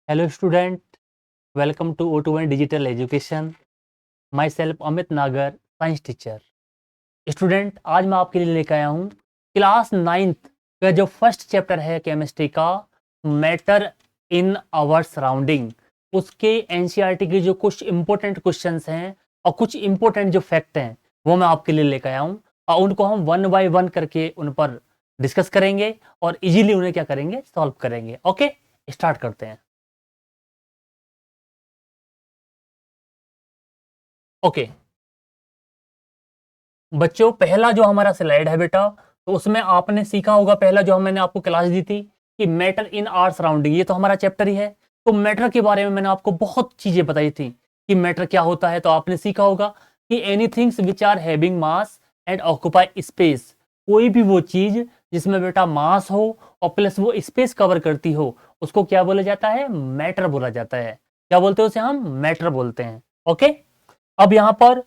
Hello student, welcome to O2One Digital Education. Myself Amit नागर, science teacher. Student, आज मैं आपके लिए लेकर आया हूँ क्लास 9th का जो फर्स्ट चैप्टर है केमिस्ट्री का, मैटर इन आवर सराउंडिंग, उसके एनसीईआरटी के जो कुछ इंपॉर्टेंट क्वेश्चंस हैं और कुछ इंपॉर्टेंट जो फैक्ट हैं वो मैं आपके लिए लेकर आया हूँ और उनको हम वन बाय वन करके उन पर डिस्कस करेंगे और इजीली उन्हें क्या करेंगे, सॉल्व करेंगे. ओके, स्टार्ट करते हैं. ओके बच्चों, पहला जो हमारा स्लाइड है बेटा, तो उसमें आपने सीखा होगा, पहला जो मैंने आपको क्लास दी थी कि मैटर इन आर सराउंडिंग, ये तो हमारा चैप्टर ही है. तो मैटर के बारे में मैंने आपको बहुत चीजें बताई थी कि मैटर क्या होता है. तो आपने सीखा होगा कि anythings which are having mass and occupy space, कोई भी वो चीज जिसमें बेटा मास हो और प्लस वो स्पेस कवर करती हो, उसको क्या बोला जाता है? मैटर बोला जाता है. क्या बोलते हैं उसे? हम मैटर बोलते हैं. ओके, अब यहाँ पर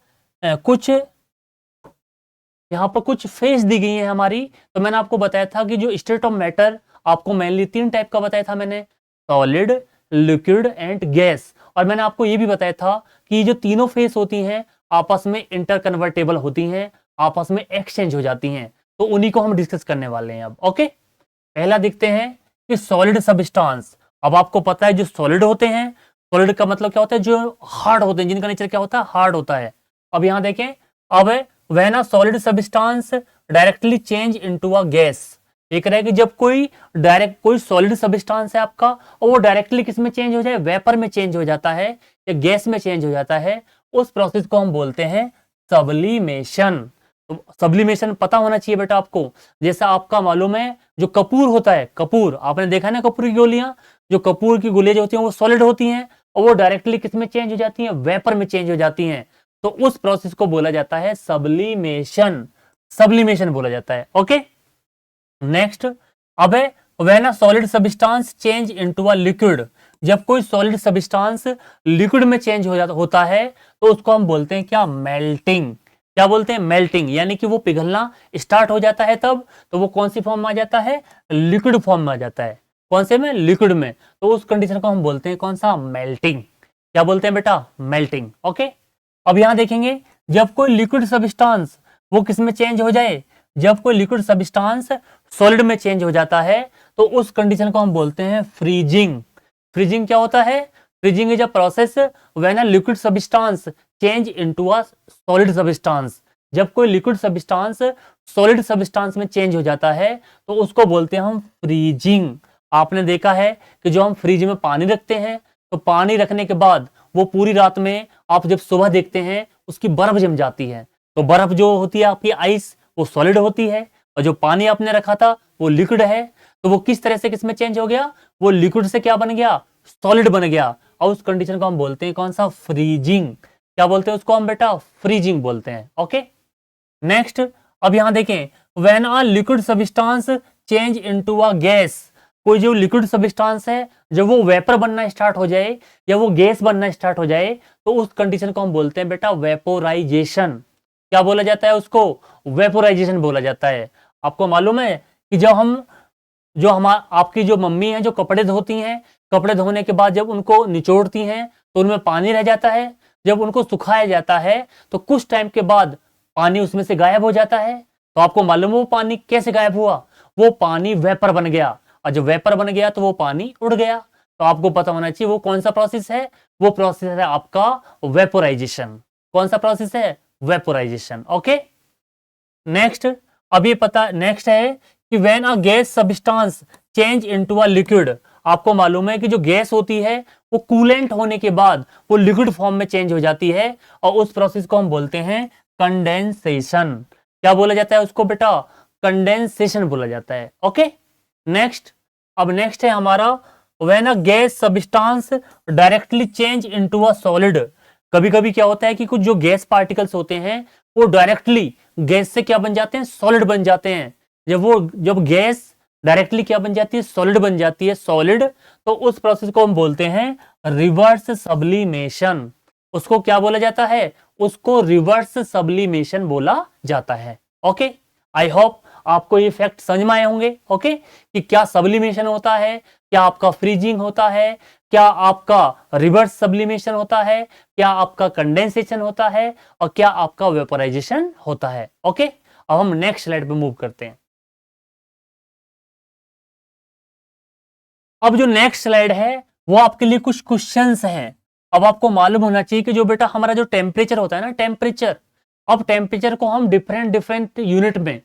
कुछ फेज दी गई है हमारी. तो मैंने आपको बताया था कि जो स्टेट ऑफ मैटर आपको मेनली 3 टाइप का बताया था मैंने, सॉलिड, लिक्विड एंड गैस. और मैंने आपको ये भी बताया था कि जो तीनों फेज होती हैं आपस में इंटरकन्वर्टेबल होती हैं, आपस में एक्सचेंज हो जाती हैं. तो उन्हीं को हम डिस्कस करने वाले हैं अब. ओके, पहला देखते हैं कि सॉलिड सबस्टांस. अब आपको पता है जो सॉलिड होते हैं, सॉलिड का मतलब क्या होता है? जो हार्ड होते हैं, जिनका नेचर क्या होता है? हार्ड होता है. अब यहां देखें, अब when a solid substance directly change into a gas, एक रहा है कि जब कोई सॉलिड सब्सटेंस है आपका और वो डायरेक्टली किस में चेंज हो जाए? वेपर में चेंज हो जाता है या गैस में चेंज हो जाता है, उस प्रोसेस को हम बोलते हैं सब्लिमेशन. तो सब्लिमेशन पता होना चाहिए बेटा आपको. जैसा आपका मालूम है जो कपूर होता है, कपूर आपने देखा है ना, कपूर की गोलियां, जो कपूर की गोलियां जो होती हैं वो सॉलिड होती हैं और वो डायरेक्टली किस में चेंज हो जाती हैं? वेपर में चेंज हो जाती हैं. तो उस प्रोसेस को बोला जाता है सब्लिमेशन. सब्लिमेशन बोला जाता है. ओके, नेक्स्ट, अब है when a solid substance change into a liquid, जब कोई सॉलिड सब्सटेंस लिक्विड में चेंज होता है तो उसको हम बोलते हैं क्या? मेल्टिंग. क्या बोलते हैं? मेल्टिंग. यानी कि वो पिघलना स्टार्ट हो जाता है तब, तो वो कौन सी फॉर्म में आ जाता है? लिक्विड फॉर्म में आ जाता है. कौन से में? लिक्विड में. तो उस कंडीशन को हम बोलते हैं कौन सा? मेल्टिंग. क्या बोलते हैं बेटा? मेल्टिंग. ओके, अब यहां देखेंगे, जब कोई लिक्विड सब्सटेंस वो किस में चेंज हो जाए? जब कोई लिक्विड सब्सटेंस सॉलिड में चेंज हो जाता है तो उस कंडीशन को हम बोलते हैं फ्रीजिंग. फ्रीजिंग क्या होता है? Freezing is a process when a liquid substance change into a solid substance. जब कोई लिक्विड सब्सटेंस सॉलिड सब्सटेंस में चेंज हो जाता है तो उसको बोलते हैं हम फ्रीजिंग. आपने देखा है कि जो हम फ्रिज में पानी रखते हैं, तो पानी रखने के बाद वो पूरी रात में आप जब सुबह देखते हैं उसकी बर्फ जम जाती है. तो बर्फ जो होती है आपकी आइस, वो सॉलिड होती है और जो पानी आपने रखा था वो लिक्विड है. तो वो किस तरह से किस में चेंज हो गया? वो लिक्विड से क्या बन गया? सॉलिड बन गया. और उस कंडीशन को हम बोलते हैं कौन सा? फ्रीजिंग. क्या बोलते हैं उसको हम बेटा? फ्रीजिंग बोलते हैं. ओके, नेक्स्ट, अब यहां देखें, when a liquid substance change into a gas, कोई जो लिक्विड सब्सटेंस है जब वो वेपर बनना स्टार्ट हो जाए या वो गैस बनना स्टार्ट हो जाए तो उस कंडीशन को हम बोलते हैं बेटा वेपोराइजेशन. क्या बोला जाता है उसको? वेपोराइजेशन बोला जाता है. आपको मालूम है कि जो आपकी जो मम्मी है जो कपड़े धोती हैं, कपड़े धोने के बाद जब उनको निचोड़ती हैं तो उनमें पानी रह जाता है. जब उनको सुखाया जाता है तो कुछ टाइम के बाद पानी उसमें से गायब हो जाता है. तो आपको मालूम है वो पानी कैसे गायब हुआ? वो पानी वेपर बन गया और जब वेपर बन गया तो वो पानी उड़ गया. तो आपको पता होना चाहिए वो कौन सा प्रोसेस है? वो प्रोसेस है आपका वेपोराइजेशन. कौन सा प्रोसेस है? वेपोराइजेशन. ओके, नेक्स्ट, अब ये पता नेक्स्ट है कि when a gas substance change into a liquid, आपको मालूम है कि जो गैस होती है वो कूलेंट होने के बाद वो लिक्विड फॉर्म में चेंज हो जाती है और उस प्रोसेस को हम बोलते हैं कंडेंसेशन. क्या बोला जाता है उसको बेटा? कंडेंसेशन बोला जाता है. ओके, नेक्स्ट, अब नेक्स्ट है हमारा when a gas substance directly change into a solid. कभी कभी क्या होता है कि कुछ जो गैस पार्टिकल्स होते हैं वो डायरेक्टली गैस से क्या बन जाते हैं? सॉलिड बन जाते हैं. जब गैस डायरेक्टली क्या बन जाती है? सॉलिड बन जाती है, सॉलिड. तो उस प्रोसेस को हम बोलते हैं रिवर्स सब्लिमेशन. उसको क्या बोला जाता है? उसको रिवर्स सब्लिमेशन बोला जाता है. ओके, आई होप आपको ये फैक्ट समझ में आए होंगे. ओके, कि क्या सब्लिमेशन होता है, क्या आपका फ्रीजिंग होता है, क्या आपका रिवर्स सब्लिमेशन होता है, क्या आपका कंडेंसेशन होता है, और क्या आपका वेपोराइजेशन होता है। ओके, अब हम नेक्स्ट स्लाइड पे मूव करते हैं। अब जो नेक्स्ट स्लाइड है वो आपके लिए कुछ क्वेश्चंस हैं। अब आपको मालूम होना चाहिए कि जो बेटा हमारा जो टेम्परेचर होता है ना, टेम्परेचर, अब टेम्परेचर को हम डिफरेंट डिफरेंट यूनिट में,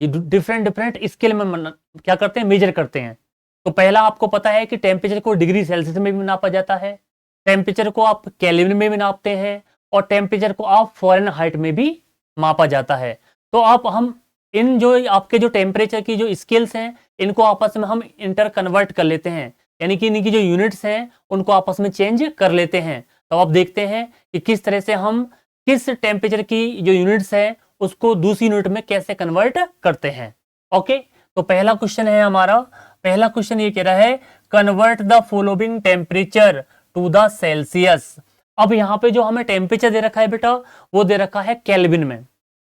डिफरेंट डिफरेंट स्केल में क्या करते हैं, मेजर करते हैं। तो पहला आपको पता है कि टेम्परेचर को डिग्री सेल्सियस में भी नापा जाता है, टेम्परेचर को आप केल्विन में भी नापते हैं, और टेम्परेचर को आप फ़ारेनहाइट में भी मापा जाता है। तो आप हम इन जो आपके जो टेम्परेचर की जो स्केल्स हैं, इनको आपस में हम इंटर कन्वर्ट कर लेते हैं, यानी कि इनकी जो यूनिट्स हैं उनको आपस में चेंज कर लेते हैं। तो आप देखते हैं कि किस तरह से हम किस टेम्परेचर की जो यूनिट्स है उसको दूसरी यूनिट में कैसे कन्वर्ट करते हैं। ओके, तो पहला क्वेश्चन है हमारा, पहला क्वेश्चन ये कह रहा है convert the following temperature to the Celsius. अब यहाँ पे जो हमें टेम्परेचर दे रखा है बेटा, वो दे रखा है केल्विन में।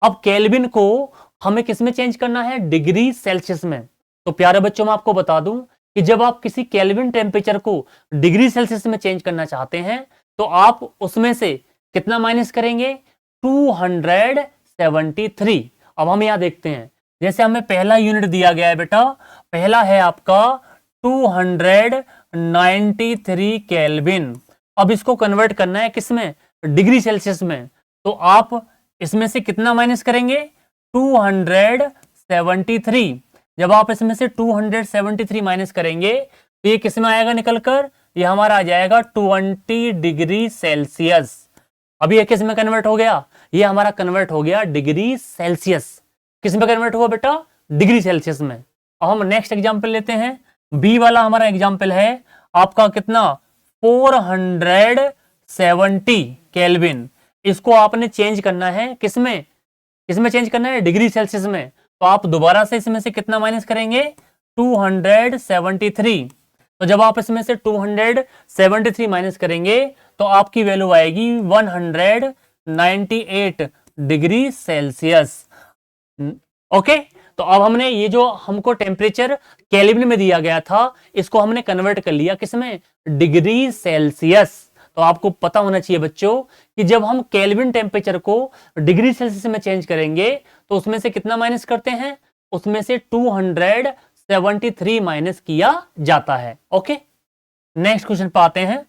अब केल्विन को हमें किस में चेंज करना है, डिग्री सेल्सियस में। तो प्यारे बच्चों, मैं आपको बता दूं कि जब आप किसी केल्विन टेम्परेचर को डिग्री सेल्सियस में चेंज करना चाहते हैं तो आप उसमें से कितना माइनस करेंगे, 273। अब हम यहां देखते हैं, जैसे हमें पहला यूनिट दिया गया है बेटा, पहला है आपका 293 केल्विन। अब इसको कन्वर्ट करना है किसमें, डिग्री सेल्सियस में। तो आप इसमें से कितना माइनस करेंगे, 273। जब आप इसमें से 273 माइनस करेंगे तो ये किस में आएगा निकलकर, ये हमारा आ जाएगा 20 डिग्री सेल्सियस। अब ये किस में कन्वर्ट हो गया, ये हमारा कन्वर्ट हो गया डिग्री सेल्सियस। किस में कन्वर्ट हुआ बेटा, डिग्री सेल्सियस में। अब हम नेक्स्ट एग्जांपल लेते हैं, बी वाला हमारा एग्जांपल है आपका कितना, 470 केल्विन। इसको आपने चेंज करना है किसमें, किसमें चेंज करना है, डिग्री सेल्सियस में। तो आप दोबारा से इसमें से कितना माइनस करेंगे, 273। तो जब आप इसमें से 273 माइनस करेंगे तो आपकी वैल्यू आएगी 198 डिग्री सेल्सियस। ओके, तो अब हमने ये जो हमको टेम्परेचर केल्विन में दिया गया था इसको हमने कन्वर्ट कर लिया किसमें, डिग्री सेल्सियस। तो आपको पता होना चाहिए बच्चों कि जब हम केल्विन टेम्परेचर को डिग्री सेल्सियस में चेंज करेंगे तो उसमें से कितना माइनस करते हैं, उसमें से 273 माइनस किया जाता है। ओके, नेक्स्ट क्वेश्चन पे आते हैं।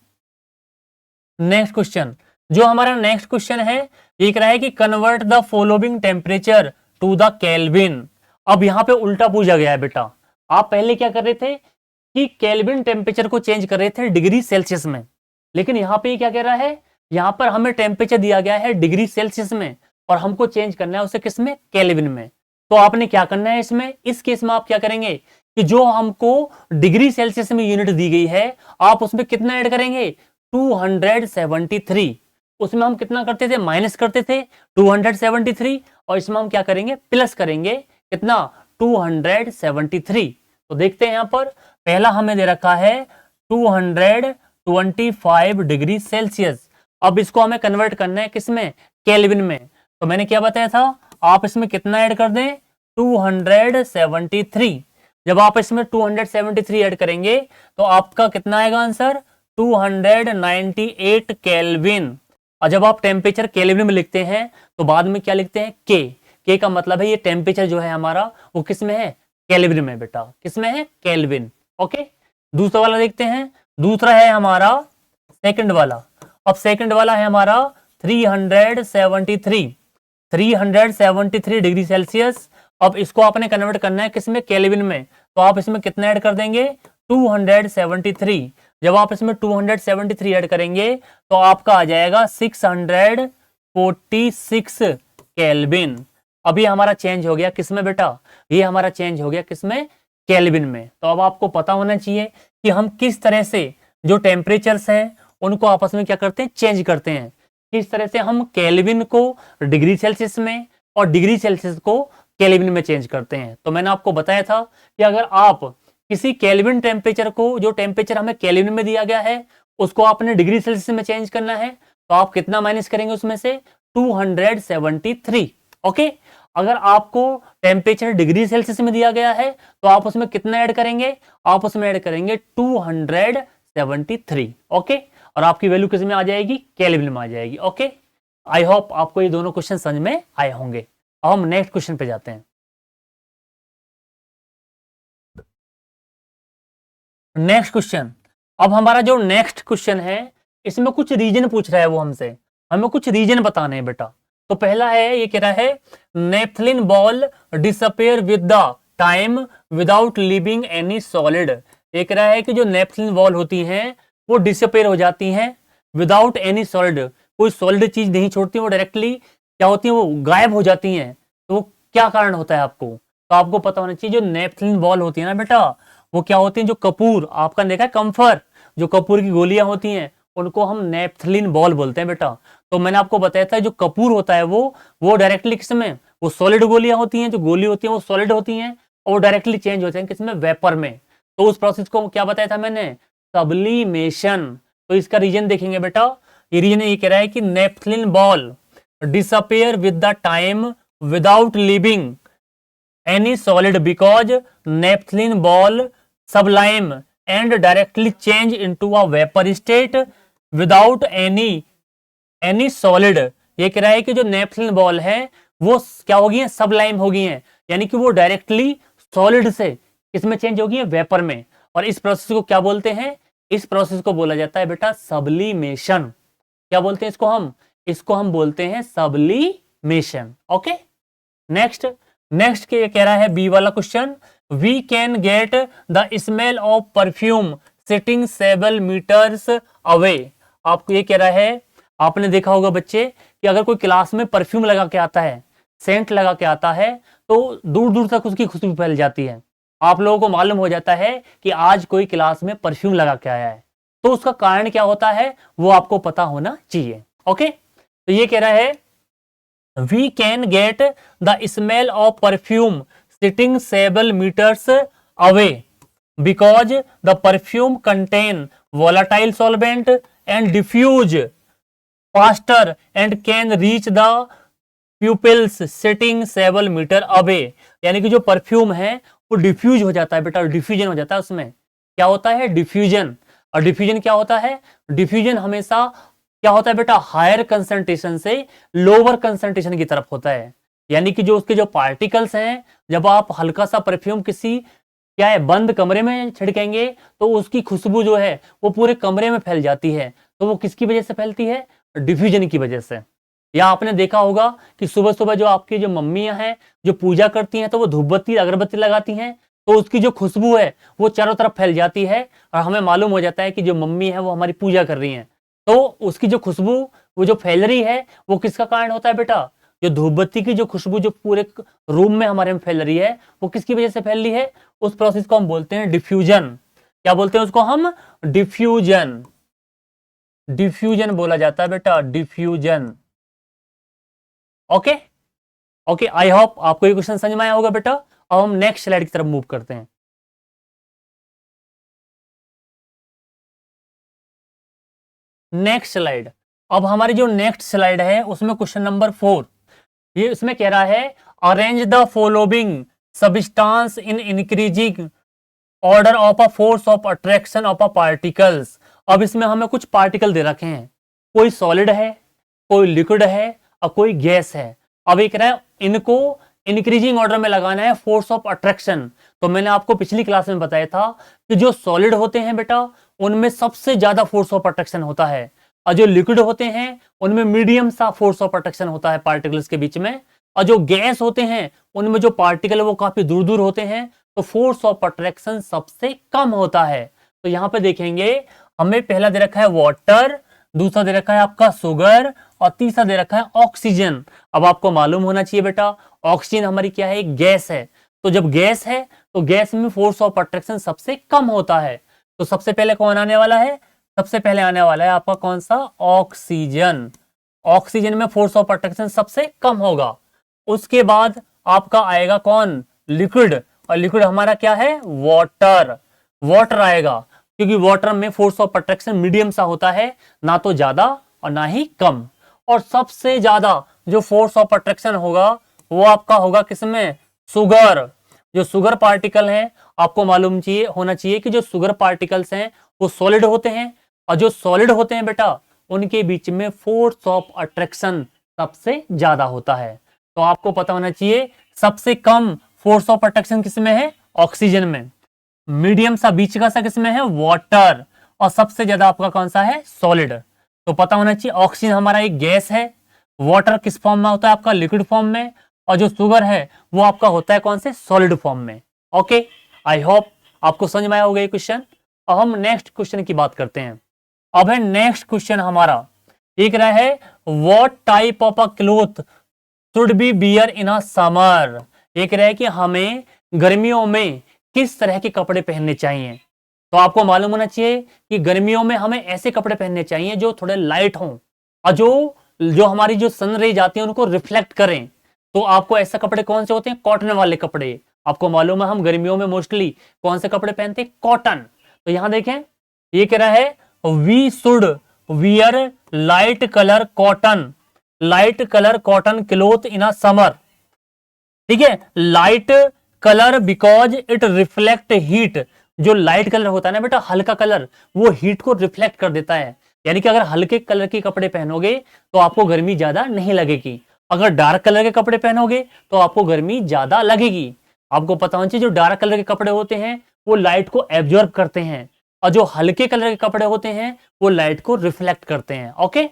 नेक्स्ट क्वेश्चन, जो हमारा नेक्स्ट क्वेश्चन है ये कह रहा है कि convert the following temperature to the kelvin. अब यहां पे उल्टा पूछा गया है बेटा, आप पहले क्या कर रहे थे कि केल्विन टेम्परेचर को चेंज कर रहे थे डिग्री सेल्सियस में, लेकिन यहां पे क्या कह रहा है, यहां पर हमें टेम्परेचर दिया गया है डिग्री सेल्सियस में और हमको चेंज करना है उसे किसमें, केल्विन में। तो आपने क्या करना है इसमें, इस केस में आप क्या करेंगे कि जो हमको डिग्री सेल्सियस में यूनिट दी गई है आप उसमें कितना ऐड करेंगे, 273। उसमें हम कितना करते थे, माइनस करते थे 273, और इसमें हम क्या करेंगे, प्लस करेंगे कितना, 273। तो देखते हैं यहां पर पहला हमें दे रखा है 225 डिग्री सेल्सियस। अब इसको हमें कन्वर्ट करना है किसमें, केल्विन में। तो मैंने क्या बताया था, आप इसमें कितना ऐड कर दें, 273। जब आप इसमें 273 ऐड करेंगे तो आपका कितना आएगा आंसर, 298 केल्विन। और जब आप टेम्परेचर केल्विन में लिखते हैं तो बाद में क्या लिखते हैं, के का मतलब है ये टेम्परेचर जो है हमारा वो किस में है, केल्विन में बेटा, किस में है, केल्विन। ओके, दूसरा वाला देखते हैं, दूसरा है हमारा सेकंड वाला। अब सेकंड वाला है हमारा 373 डिग्री सेल्सियस। अब इसको आपने कन्वर्ट करना है किसमें, केल्विन में। तो आप इसमें कितना ऐड कर देंगे, 273। जब आप इसमें 273 ऐड करेंगे तो आपका आ जाएगा 646 केल्विन। अभी हमारा चेंज हो गया किसमें बेटा, ये हमारा चेंज हो गया किसमें, केल्विन में। तो अब आपको पता होना चाहिए कि हम किस तरह से जो टेम्परेचर्स हैं उनको आपस में क्या करते हैं, चेंज करते हैं। किस तरह से हम केल्विन को डिग्री सेल्सियस में और डिग्री सेल्सियस को केल्विन में चेंज करते हैं। तो मैंने आपको बताया था कि अगर आप किसी केल्विन टेम्परेचर को, जो टेम्परेचर हमें केल्विन में दिया गया है, उसको आपने डिग्री सेल्सियस में चेंज करना है तो आप कितना माइनस करेंगे उसमें से, 273। ओके, अगर आपको टेम्परेचर डिग्री सेल्सियस में दिया गया है तो आप उसमें कितना ऐड करेंगे, आप उसमें ऐड करेंगे 73। ओके, और आपकी वैल्यू किस में आ जाएगी, केल्विन में आ जाएगी। ओके, आई होप आपको ये दोनों क्वेश्चन समझ में आए होंगे। अब हम नेक्स्ट क्वेश्चन पे जाते हैं। नेक्स्ट क्वेश्चन, अब हमारा जो नेक्स्ट क्वेश्चन है इसमें कुछ रीजन पूछ रहा है वो हमसे, हमें कुछ रीजन बताने हैं बेटा। तो पहला है, ये कह रहा है naphthalene ball disappear with the time without living any solid. ये कह रहा है कि जो नेपथलीन बॉल होती हैं वो डिसअपेयर हो जाती हैं विदाउट एनी सॉलिड, कोई सॉलिड चीज नहीं छोड़ती, वो डायरेक्टली क्या होती है, वो गायब हो जाती हैं। तो वो क्या कारण होता है आपको, तो आपको पता होना चाहिए। जो नेपथलीन बॉल होती है ना बेटा, वो क्या होती हैं, जो कपूर आपका देखा है कम्फर, जो कपूर की गोलियां होती हैं उनको हम नेपथलीन बॉल बोलते हैं बेटा। तो मैंने आपको बताया था जो कपूर होता है वो डायरेक्टली किसमें, वो सॉलिड गोलियां होती हैं, जो गोली होती हैं वो सॉलिड होती हैं और वो डायरेक्टली चेंज होते हैं किसमें, वेपर में। तो उस प्रोसेस को क्या बताया था मैंने, सब्लिमेशन। तो इसका रीजन देखेंगे बेटा, ये रीजन ये कह रहा है कि naphthalene ball disappear with the time without living any solid because naphthalene ball sublime and directly change into a vapor state without any solid। ये कह रहा है कि जो नेपथलीन बॉल है वो क्या होगी है, सबलाइम होगी हैं, यानी कि वो डायरेक्टली सॉलिड से किसमें चेंज होगी है, वेपर में। और इस प्रोसेस को क्या बोलते हैं, इस प्रोसेस को बोला जाता है बेटा सब्लिमेशन। क्या बोलते हैं इसको हम बोलते हैं सब्लिमेशन। ओके, नेक्स्ट के कह रहा है बी वाला question, we can get the smell of perfume sitting several metres away. आपको ये कह रहा है, आपने देखा होगा बच्चे कि अगर कोई क्लास में परफ्यूम लगा के आता है, सेंट लगा के आता है, तो दूर दूर तक उसकी खुशबू फैल जाती है। आप लोगों को मालूम हो जाता है कि आज कोई क्लास में परफ्यूम लगा के आया है। तो उसका कारण क्या होता है वो आपको पता होना चाहिए। ओके, तो ये कह रहा है we can get the smell of perfume sitting several meters away because the perfume contain volatile solvent and diffuse faster and can reach the pupils sitting several meter away। यानी कि जो परफ्यूम है वो डिफ्यूज हो जाता है बेटा, diffusion हो जाता है, उसमें क्या होता है, डिफ्यूजन। और डिफ्यूजन क्या होता है, डिफ्यूजन हमेशा क्या होता है बेटा, हायर कंसंट्रेशन से लोअर कंसंट्रेशन की तरफ होता है। यानी कि जो उसके जो पार्टिकल्स हैं, जब आप हल्का सा परफ्यूम किसी क्या है बंद कमरे में छिड़केंगे तो उसकी खुशबू जो है वो पूरे कमरे में फैल जाती है। तो वो किसकी वजह से फैलती है, डिफ्यूजन की वजह से। या आपने देखा होगा कि सुबह सुबह जो आपकी जो मम्मियां हैं जो पूजा करती हैं तो वो धूपबत्ती अगरबत्ती लगाती हैं, तो उसकी जो खुशबू है वो चारों तरफ फैल जाती है और हमें मालूम हो जाता है कि जो मम्मी है वो हमारी पूजा कर रही हैं। तो उसकी जो खुशबू वो जो फैल रही है वो किसका कारण होता है बेटा, जो धूपबत्ती की जो खुशबू जो पूरे रूम में हमारे में फैल रही है वो किसकी वजह से फैल रही है, उस प्रोसेस को हम बोलते हैं डिफ्यूजन। क्या बोलते हैं उसको हम, डिफ्यूजन। डिफ्यूजन बोला जाता है बेटा, diffusion. Okay okay, I hope आपको ये क्वेश्चन समझ में आया होगा बेटा। अब हम नेक्स्ट स्लाइड की तरफ मूव करते हैं। नेक्स्ट स्लाइड, अब हमारी जो नेक्स्ट स्लाइड है उसमें क्वेश्चन नंबर 4, ये इसमें कह रहा है arrange the following substance in increasing order of a force of attraction of a particles. अब इसमें हमें कुछ पार्टिकल दे रखे हैं, कोई सॉलिड है, कोई लिक्विड है और कोई गैस है। अब एक रहा है इनको इंक्रीजिंग ऑर्डर में लगाना है फोर्स ऑफ अट्रैक्शन। तो मैंने आपको पिछली क्लास में बताया था कि जो सॉलिड होते हैं बेटा उनमें सबसे ज्यादा फोर्स ऑफ अट्रैक्शन होता है, और जो लिक्विड होते हैं उनमें मीडियम सा फोर्स ऑफ अट्रैक्शन होता है पार्टिकल्स के बीच में, और जो गैस होते हैं उनमें जो पार्टिकल है वो काफी दूर दूर होते हैं, तो फोर्स ऑफ अट्रैक्शन सबसे कम होता है। तो यहाँ पे देखेंगे हमें पहला दे रखा है वाटर, दूसरा दे रखा है आपका शुगर और तीसरा दे रखा है ऑक्सीजन। अब आपको मालूम होना चाहिए बेटा ऑक्सीजन हमारी क्या है, एक गैस है। तो जब गैस है तो गैस में फोर्स ऑफ अट्रैक्शन सबसे कम होता है। तो सबसे पहले कौन आने वाला है, सबसे पहले आने वाला है आपका कौन सा, ऑक्सीजन। ऑक्सीजन में फोर्स ऑफ अट्रैक्शन सबसे कम होगा। उसके बाद आपका आएगा कौन, लिक्विड, और लिक्विड हमारा क्या है, वाटर। वाटर आएगा क्योंकि वाटर में फोर्स ऑफ अट्रैक्शन मीडियम सा होता है, ना तो ज्यादा और ना ही कम। और सबसे ज्यादा जो फोर्स ऑफ अट्रैक्शन होगा वो आपका होगा किसमें, शुगर। जो शुगर पार्टिकल हैं आपको मालूम चाहिए होना चाहिए कि जो शुगर पार्टिकल्स हैं वो सॉलिड होते हैं, और जो सॉलिड होते हैं बेटा उनके बीच में फोर्स ऑफ अट्रैक्शन सबसे ज्यादा होता है। तो आपको पता होना चाहिए सबसे कम फोर्स ऑफ अट्रैक्शन किसमें है, ऑक्सीजन में, मीडियम सा बीच का सा किसमें है, वाटर, और सबसे ज्यादा आपका कौन सा है, सॉलिड। तो पता होना चाहिए ऑक्सीजन हमारा एक गैस है, वाटर किस फॉर्म में होता है आपका, लिक्विड फॉर्म में, और जो शुगर है वो आपका होता है कौन से, सॉलिड फॉर्म में। ओके, आई होप आपको समझ में आया होगा ये क्वेश्चन। अब हम नेक्स्ट क्वेश्चन की बात करते हैं। अब है नेक्स्ट क्वेश्चन हमारा, एक रहा है what type of a cloth should be wear in a summer. एक रहा है कि हमें गर्मियों में किस तरह के कपड़े पहनने चाहिए। तो आपको मालूम होना चाहिए कि गर्मियों में हमें ऐसे कपड़े पहनने चाहिए जो थोड़े लाइट हों, और जो हमारी जो सन रेज आती है उनको रिफ्लेक्ट करें। तो आपको ऐसे कपड़े कौन से होते हैं, कॉटन वाले कपड़े। आपको मालूम है हम गर्मियों में मोस्टली कौन से कपड़े पहनते हैं, कॉटन। तो यहां देखें ये कह रहा है we should wear light colour cotton, light colour cotton cloth in a summer. ठीक है, light colour because it reflect heat. जो लाइट कलर होता है ना बेटा, हल्का कलर, वो हीट को रिफ्लेक्ट कर देता है। यानी कि अगर हल्के कलर के कपड़े पहनोगे तो आपको गर्मी ज्यादा नहीं लगेगी, अगर डार्क कलर के कपड़े पहनोगे तो आपको गर्मी ज्यादा लगेगी। आपको पता होना चाहिए जो डार्क कलर के कपड़े होते हैं वो लाइट को एब्जॉर्ब करते हैं, और जो हल्के कलर के कपड़े होते हैं वो लाइट को रिफ्लेक्ट करते हैं। ओके,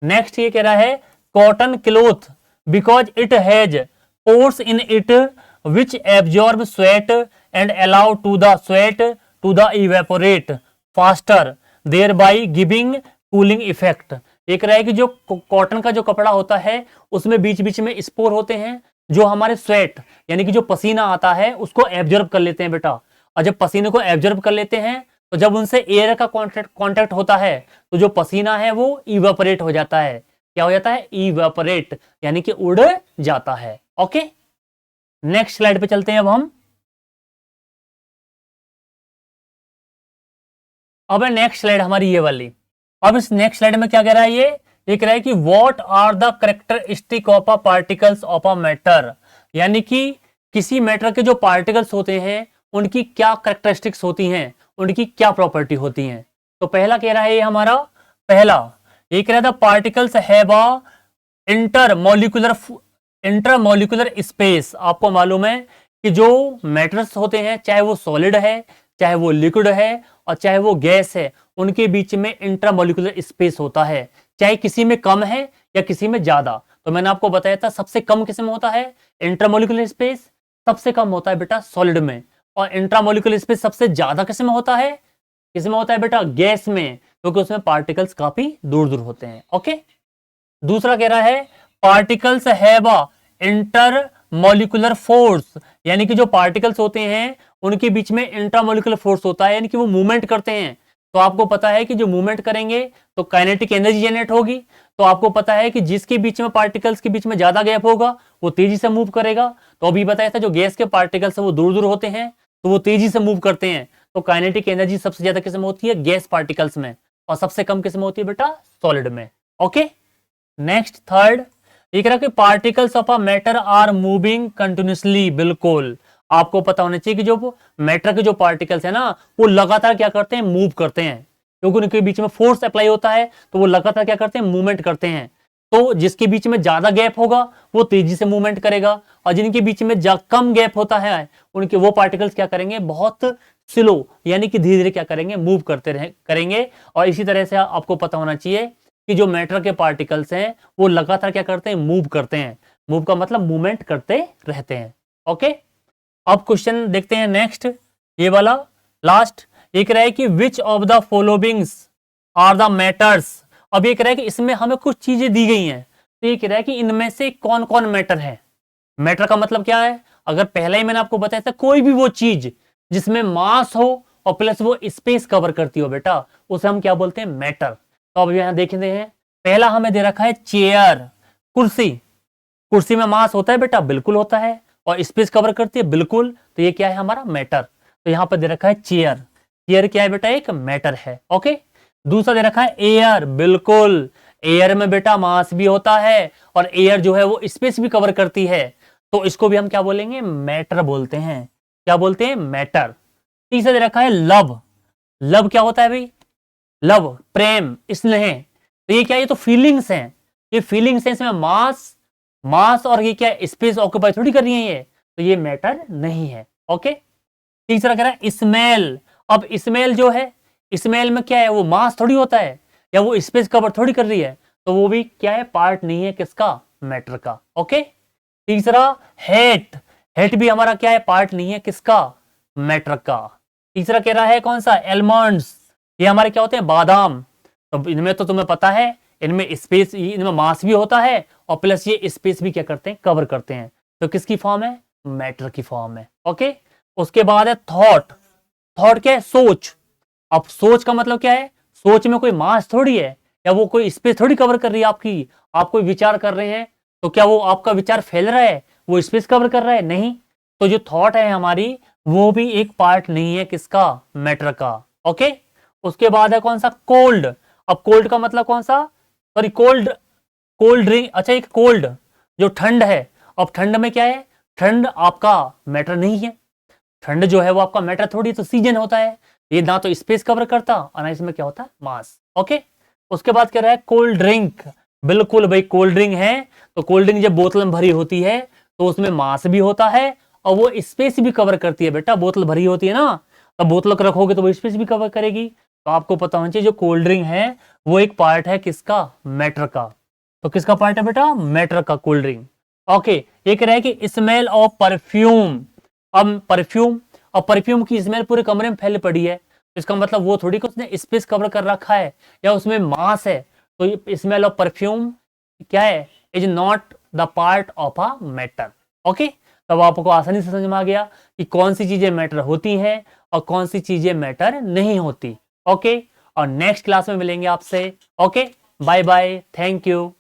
नेक्स्ट ये कह रहा है cotton cloth because it has pores in it which absorb sweat and allow to the sweat to the evaporate faster thereby giving cooling effect। एक रहा है कि जो कॉटन का जो कपड़ा होता है उसमें बीच बीच में स्पोर होते हैं जो हमारे स्वेट यानी कि जो पसीना आता है उसको एब्जॉर्ब कर लेते हैं बेटा, और जब पसीने को एब्जॉर्ब कर लेते हैं तो जब उनसे एयर का कांटेक्ट होता है तो जो पसीना है वो इवेपोरेट हो जाता है। क्या हो जाता है, इवेपोरेट, यानी कि उड़ जाता है। ओके, नेक्स्ट स्लाइड पे चलते हैं अब हम। अब है नेक्स्ट स्लाइड हमारी ये वाली। अब इस नेक्स्ट स्लाइड में क्या कह रहा है, ये कह रहा है कि what are the characteristic of a particles of a matter. यानी कि किसी मैटर के जो पार्टिकल्स होते हैं उनकी क्या कैरेक्टरिस्टिक्स होती हैं, उनकी क्या प्रॉपर्टी होती हैं। तो पहला कह रहा है ये हमारा, पहला ये कह रहा था particles have a intermolecular space. आपको मालूम है कि जो मैटर्स होते हैं चाहे वो सॉलिड है चाहे वो लिक्विड है और चाहे वो गैस है, उनके बीच में इंटरमोलिकुलर स्पेस होता है, चाहे किसी में कम है या किसी में ज्यादा। तो मैंने आपको बताया था सबसे कम किस में होता है, इंटरमोलिकुलर स्पेस सबसे कम होता है बेटा सॉलिड में, और इंट्रामोलिकुलर स्पेस सबसे ज्यादा किस में होता है, किसमें होता है बेटा, गैस में, क्योंकि उसमें पार्टिकल्स काफी दूर दूर होते हैं। ओके, दूसरा कह रहा है particles have a intermolecular force. यानी कि जो पार्टिकल्स होते हैं उनके बीच में इंट्रामोलिकुलर फोर्स होता है, यानी कि वो मूवमेंट करते हैं। तो आपको पता है कि जो मूवमेंट करेंगे तो काइनेटिक एनर्जी जनरेट होगी। तो आपको पता है कि जिसके बीच में पार्टिकल्स के बीच में ज्यादा गैप होगा वो तेजी से मूव करेगा। तो अभी बताया था जो गैस के पार्टिकल्स है वो दूर दूर होते हैं तो वो तेजी से मूव करते हैं। तो काइनेटिक एनर्जी सबसे ज्यादा किसमें होती है, गैस पार्टिकल्स में, और सबसे कम किसमें होती है बेटा, सॉलिड में। ओके, नेक्स्ट थर्ड ये कह रहा कि particles of a matter are moving continuously. बिल्कुल आपको पता होना चाहिए कि जो मैटर के जो पार्टिकल्स है ना वो लगातार क्या करते हैं, मूव करते हैं, क्योंकि उनके बीच में फोर्स अप्लाई होता है तो वो लगातार क्या करते हैं, मूवमेंट करते हैं। तो जिसके बीच में ज्यादा गैप होगा वो तेजी से मूवमेंट करेगा, और जिनके बीच में कम गैप होता है उनके वो पार्टिकल्स क्या करेंगे, बहुत स्लो यानी कि धीरे धीरे क्या करेंगे, मूव करते करेंगे। और इसी तरह से आपको पता होना चाहिए कि जो मैटर के पार्टिकल्स हैं वो लगातार क्या करते हैं, मूव करते हैं। मूव का मतलब मूवमेंट करते रहते हैं। ओके, अब क्वेश्चन देखते हैं नेक्स्ट, ये वाला लास्ट। ये कह रहा है कि which of the followings are the matters. अब ये कह रहा है कि इसमें हमें कुछ चीजें दी गई हैं, तो ये कह रहा है कि इनमें से कौन कौन मैटर है। मैटर का मतलब क्या है, अगर पहले ही मैंने आपको बताया था कोई भी वो चीज जिसमें मास हो और प्लस वो स्पेस कवर करती हो बेटा, उसे हम क्या बोलते हैं, मैटर। तो अब यहां देखते हैं, पहला हमें दे रखा है चेयर, कुर्सी। कुर्सी में मास होता है बेटा, बिल्कुल होता है, और स्पेस कवर करती है, बिल्कुल। तो ये क्या है हमारा, मैटर। तो यहां पर दे रखा है चेयर, चेयर क्या है बेटा, एक मैटर है। ओके, दूसरा दे रखा है एयर, बिल्कुल एयर में बेटा मास भी होता है और एयर जो है वो स्पेस भी कवर करती है, तो इसको भी हम क्या बोलेंगे, मैटर बोलते हैं। क्या बोलते हैं, मैटर। तीसरा दे रखा है लव, लव क्या होता है भाई? लव, प्रेम, स्नेह। तो ये क्या, ये तो फीलिंग्स हैं, ये फीलिंग्स हैं, इसमें मास, मास और ये क्या स्पेस ऑक्यूपाई थोड़ी कर रही है ये, तो ये मैटर नहीं है। ओके, तीसरा कह रहा है स्मेल। अब स्मेल जो है, स्मेल में क्या है, वो मास थोड़ी होता है या वो स्पेस कवर थोड़ी कर रही है, तो वो भी क्या है, पार्ट नहीं है किसका, मैटर का। ओके, तीसरा हेट, हेट भी हमारा क्या है, पार्ट नहीं है किसका, मैटर का। तीसरा कह रहा है कौन सा, एलमंड्स, ये हमारे क्या होते हैं, बादाम। तो इनमें तो तुम्हें पता है, इनमें स्पेस, इनमें मास भी होता है और प्लस ये स्पेस भी क्या करते हैं, कवर करते हैं। तो किसकी फॉर्म है, मैटर की फॉर्म है। ओके, उसके बाद है थॉट। थॉट क्या है, सोच। अब सोच का मतलब क्या है, सोच में कोई मास थोड़ी है या वो कोई स्पेस थोड़ी कवर कर रही है आपकी। आप कोई विचार कर रहे हैं तो क्या वो आपका विचार फैल रहा है, वो स्पेस कवर कर रहा है, नहीं। तो जो थॉट है हमारी, वो भी एक पार्ट नहीं है किसका, मैटर का। ओके, उसके बाद है कौन सा, कोल्ड। अब कोल्ड का मतलब कौन सा, सॉरी कोल्ड, कोल्ड ड्रिंक। अच्छा, एक कोल्ड जो ठंड है। अब ठंड में क्या है, ठंड आपका मैटर नहीं है, ठंड जो है वो आपका मैटर थोड़ी, तो सीजन होता है, ये ना तो स्पेस कवर करता और ना इसमें क्या होता है, मास। ओके, उसके बाद कह रहा है कोल्ड ड्रिंक। बिल्कुल भाई, कोल्ड ड्रिंक है तो कोल्ड ड्रिंक जब बोतल में भरी होती है तो उसमें मास भी होता है और वो स्पेस भी कवर करती है। बेटा बोतल भरी होती है ना, तब बोतल को रखोगे तो वो स्पेस भी कवर करेगी। तो आपको पता होना चाहिए जो कोल्ड ड्रिंक है वो एक पार्ट है किसका, मैटर का। तो किसका पार्ट है बेटा, मैटर का, कोल्ड ड्रिंक। ओके, ये कह रहा है कि स्मेल ऑफ परफ्यूम। अब परफ्यूम, अब परफ्यूम की स्मेल पूरे कमरे में फैल पड़ी है, तो इसका मतलब वो थोड़ी कि उसने स्पेस कवर कर रखा है या उसमें मास है। तो ये स्मेल ऑफ परफ्यूम क्या है, is not the part of a matter. Okay, तब आपको आसानी से समझ में आ गया कि कौन सी चीजें मैटर होती हैं और कौन सी चीजें मैटर नहीं होती। ओके, और नेक्स्ट क्लास में मिलेंगे आपसे। Okay, bye bye, thank you.